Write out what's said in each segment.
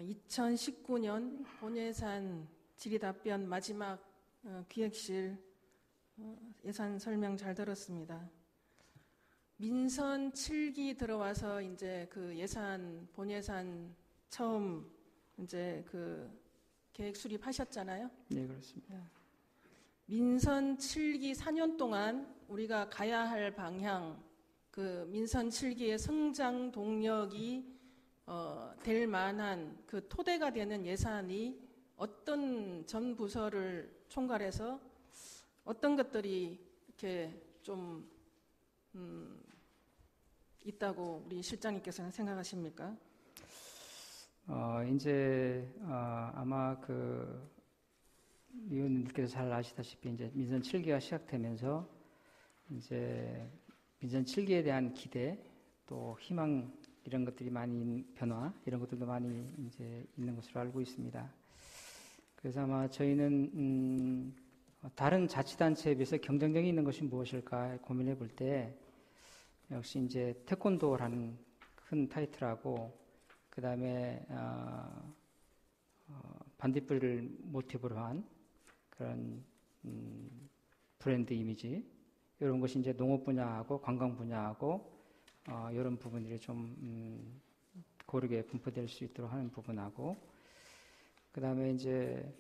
2019년 본예산 질의답변 마지막 기획실 예산 설명 잘 들었습니다. 민선 7기 들어와서 이제 그 본예산 처음 이제 그 계획 수립하셨잖아요. 네, 그렇습니다. 민선 7기 4년 동안 우리가 가야 할 방향, 그 민선 7기의 성장 동력이 될 만한 그 토대가 되는 예산이 어떤 전 부서를 총괄해서 어떤 것들이 이렇게 좀 있다고 우리 실장님께서는 생각하십니까? 이제 아마 그 위원님께서 잘 아시다시피 이제 민선 7기가 시작되면서 이제 민선 7기에 대한 기대 또 희망 이런 것들이 많이 변화 이런 것들도 많이 이제 있는 것으로 알고 있습니다. 그래서 아마 저희는 다른 자치단체에 비해서 경쟁력이 있는 것이 무엇일까 고민해 볼 때 역시 이제 태권도라는 큰 타이틀하고 그 다음에 반딧불을 모티브로 한 그런 브랜드 이미지 이런 것이 이제 농업 분야하고 관광 분야하고 이런 부분들이 좀 고르게 분포될 수 있도록 하는 부분하고 그 다음에 이제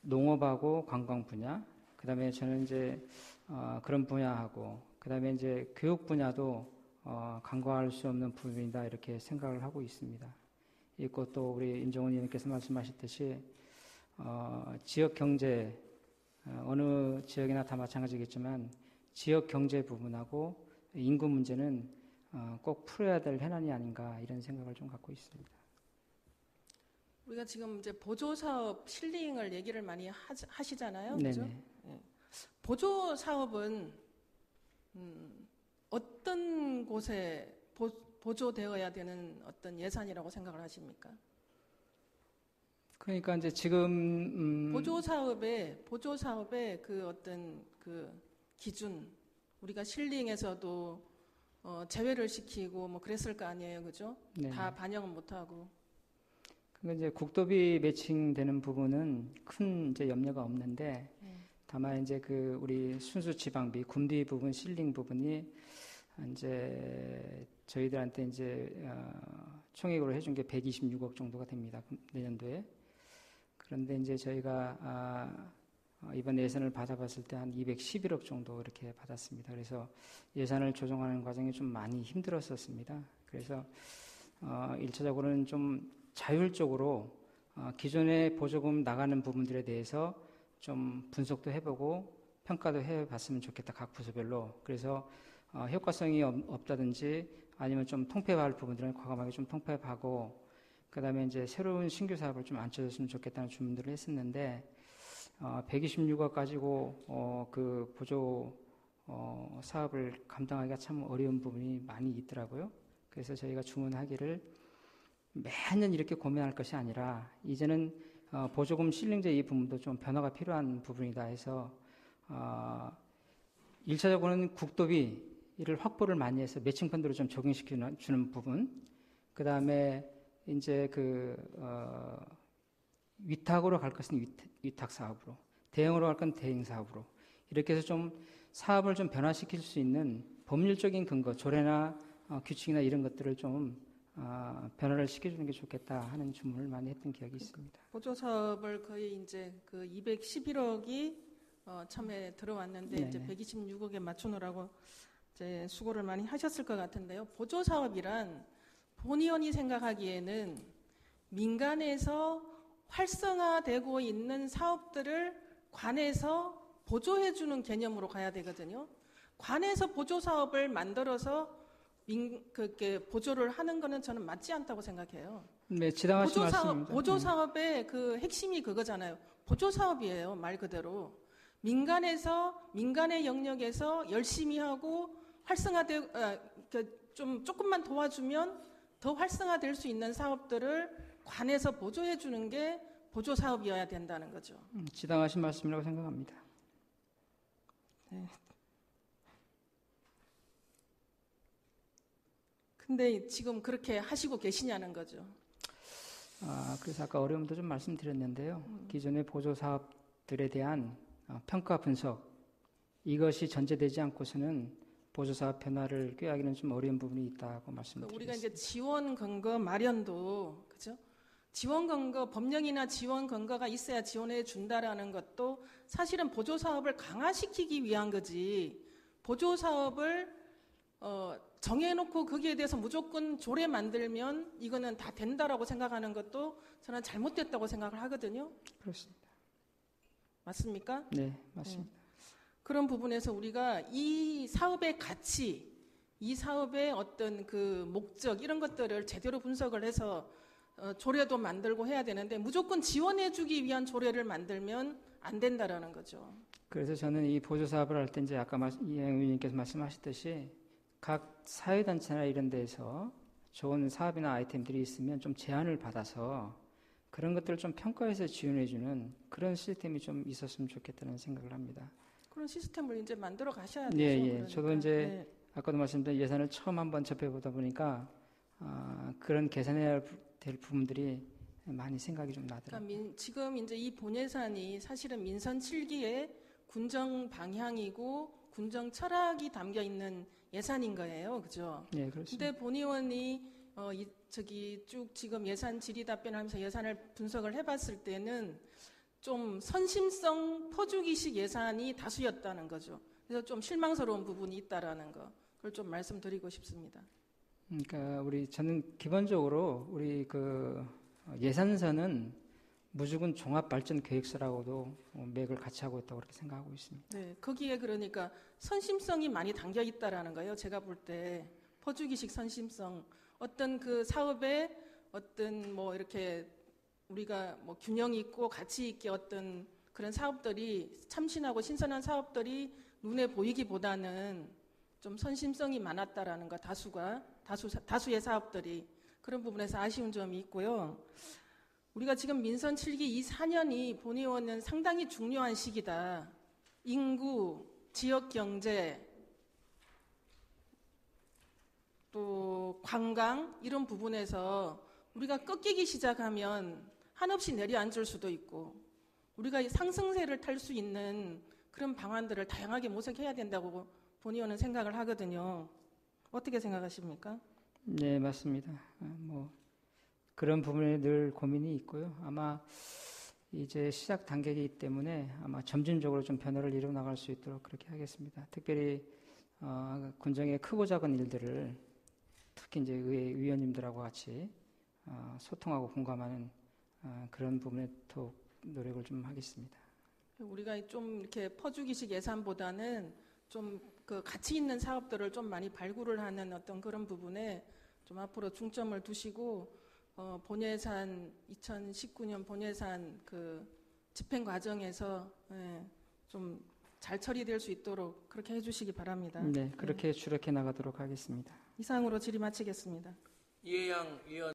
농업하고 관광 분야 그 다음에 저는 이제 그런 분야하고 그 다음에 이제 교육 분야도 간과할 수 없는 부분이다 이렇게 생각을 하고 있습니다. 있고 또 우리 임종원 의원님께서 말씀하셨듯이 지역 경제 어느 지역이나 다 마찬가지겠지만 지역 경제 부분하고 인구 문제는 꼭 풀어야 될 해난이 아닌가 이런 생각을 좀 갖고 있습니다. 우리가 지금 이제 보조 사업 실링을 얘기를 많이 하시잖아요. 네네. 그죠? 네. 보조 사업은 어떤 곳에 보조되어야 되는 어떤 예산이라고 생각을 하십니까? 그러니까 이제 지금 보조 사업의 그 어떤 그 기준 우리가 실링에서도 제외를 시키고 뭐 그랬을 거 아니에요, 그죠? 네네. 다 반영은 못하고. 그러니까 이제 국도비 매칭되는 부분은 큰 이제 염려가 없는데 다만 이제 그 우리 순수 지방비 군비 부분 실링 부분이 이제 저희들한테 이제 총액으로 해준 게 126억 정도가 됩니다. 내년도에. 그런데 이제 저희가 이번 예산을 받아봤을 때 한 211억 정도 이렇게 받았습니다. 그래서 예산을 조정하는 과정이 좀 많이 힘들었었습니다. 그래서 1차적으로는 좀 자율적으로 기존에 보조금 나가는 부분들에 대해서 좀 분석도 해보고 평가도 해봤으면 좋겠다. 각 부서별로. 그래서 효과성이 없다든지 아니면 좀 통폐합할 부분들은 과감하게 좀 통폐합하고 그 다음에 이제 새로운 신규 사업을 좀 안 쳐줬으면 좋겠다는 주문들을 했었는데 126억 가지고 그 보조 사업을 감당하기가 참 어려운 부분이 많이 있더라고요. 그래서 저희가 주문하기를 매년 이렇게 고민할 것이 아니라 이제는 보조금 실링제 이 부분도 좀 변화가 필요한 부분이다 해서 1차적으로는 국도비를 확보를 많이 해서 매칭펀드로 좀 적용시켜 주는 부분 그 다음에 이제 그 위탁으로 갈 것은 위탁 사업으로 대형으로 갈 건 대형 사업으로 이렇게 해서 좀 사업을 좀 변화시킬 수 있는 법률적인 근거 조례나 규칙이나 이런 것들을 좀 변화를 시켜주는 게 좋겠다 하는 주문을 많이 했던 기억이 있습니다. 보조 사업을 거의 이제 그 211억이 처음에 들어왔는데 네네. 이제 126억에 맞추느라고 이제 수고를 많이 하셨을 것 같은데요. 보조 사업이란 본 의원이 생각하기에는 민간에서 활성화되고 있는 사업들을 관에서 보조해주는 개념으로 가야 되거든요. 관에서 보조 사업을 만들어서 그렇게 보조를 하는 거는 저는 맞지 않다고 생각해요. 네, 지당하신 말씀입니다. 보조 사업의 그 핵심이 그거잖아요. 보조 사업이에요, 말 그대로. 민간의 영역에서 열심히 하고 조금만 도와주면 더 활성화될 수 있는 사업들을 관에서 보조해 주는 게 보조 사업이어야 된다는 거죠. 지당하신 말씀이라고 생각합니다. 네. 근데 지금 그렇게 하시고 계시냐는 거죠. 그래서 아까 어려움도 좀 말씀드렸는데요. 기존의 보조 사업들에 대한 평가 분석, 이것이 전제되지 않고서는 보조 사업 변화를 꾀하기는 좀 어려운 부분이 있다고 말씀드리겠습니다. 우리가 이제 지원 근거 마련도, 그죠? 지원 근거, 법령이나 지원 근거가 있어야 지원해 준다라는 것도 사실은 보조 사업을 강화시키기 위한 거지. 보조 사업을 정해놓고 거기에 대해서 무조건 조례 만들면 이거는 다 된다라고 생각하는 것도 저는 잘못됐다고 생각을 하거든요. 그렇습니다. 맞습니까? 네, 맞습니다. 그런 부분에서 우리가 이 사업의 가치, 이 사업의 어떤 그 목적 이런 것들을 제대로 분석을 해서 조례도 만들고 해야 되는데 무조건 지원해주기 위한 조례를 만들면 안 된다라는 거죠. 그래서 저는 이 보조 사업을 할 때 이제 아까 이행 의원님께서 말씀하셨듯이 각 사회단체나 이런 데에서 좋은 사업이나 아이템들이 있으면 좀 제안을 받아서 그런 것들을 좀 평가해서 지원해주는 그런 시스템이 좀 있었으면 좋겠다는 생각을 합니다. 그런 시스템을 이제 만들어 가셔야 되죠. 네, 예. 그러니까. 저도 이제 아까도 말씀드린 예산을 처음 한번 접해보다 보니까 그런 계산해야 될 부분들이 많이 생각이 좀 나더라고요. 그러니까 지금 이제 이 본예산이 사실은 민선 7기의 군정 방향이고 군정 철학이 담겨 있는 예산인 거예요, 그죠? 네, 그렇습니다. 근데 본 의원이 쭉 지금 예산 질의 답변하면서 예산을 분석을 해봤을 때는 좀 선심성 퍼주기식 예산이 다수였다는 거죠. 그래서 좀 실망스러운 부분이 있다라는 거, 그걸 좀 말씀드리고 싶습니다. 그러니까 저는 기본적으로 우리 그 예산서는 무조건 종합발전계획서라고도 맥을 같이 하고 있다고 그렇게 생각하고 있습니다. 네, 거기에 그러니까 선심성이 많이 담겨 있다라는 거예요. 제가 볼 때 퍼주기식 선심성, 어떤 그 사업에 어떤 뭐 이렇게 우리가 뭐 균형 있고 가치 있게 어떤 그런 사업들이 참신하고 신선한 사업들이 눈에 보이기보다는 좀 선심성이 많았다라는 거, 다수의 사업들이 그런 부분에서 아쉬운 점이 있고요. 우리가 지금 민선 7기 이 4년이 본 의원은 상당히 중요한 시기다. 인구, 지역경제, 또 관광 이런 부분에서 우리가 꺾이기 시작하면 한없이 내려앉을 수도 있고 우리가 상승세를 탈 수 있는 그런 방안들을 다양하게 모색해야 된다고 본 의원은 생각을 하거든요. 어떻게 생각하십니까? 네, 맞습니다. 그런 부분에 늘 고민이 있고요. 아마 이제 시작 단계이기 때문에 아마 점진적으로 좀 변화를 이루어 나갈 수 있도록 그렇게 하겠습니다. 특별히 군정의 크고 작은 일들을 특히 이제 의회 위원님들하고 같이 소통하고 공감하는 그런 부분에 더 노력을 좀 하겠습니다. 우리가 좀 이렇게 퍼주기식 예산보다는 좀 그 가치 있는 사업들을 좀 많이 발굴을 하는 어떤 그런 부분에 좀 앞으로 중점을 두시고 본예산 2019년 본예산 그 집행 과정에서 좀 잘 처리될 수 있도록 그렇게 해주시기 바랍니다. 네, 그렇게 주력해 나가도록 하겠습니다. 이상으로 질의 마치겠습니다. 이해양 위원.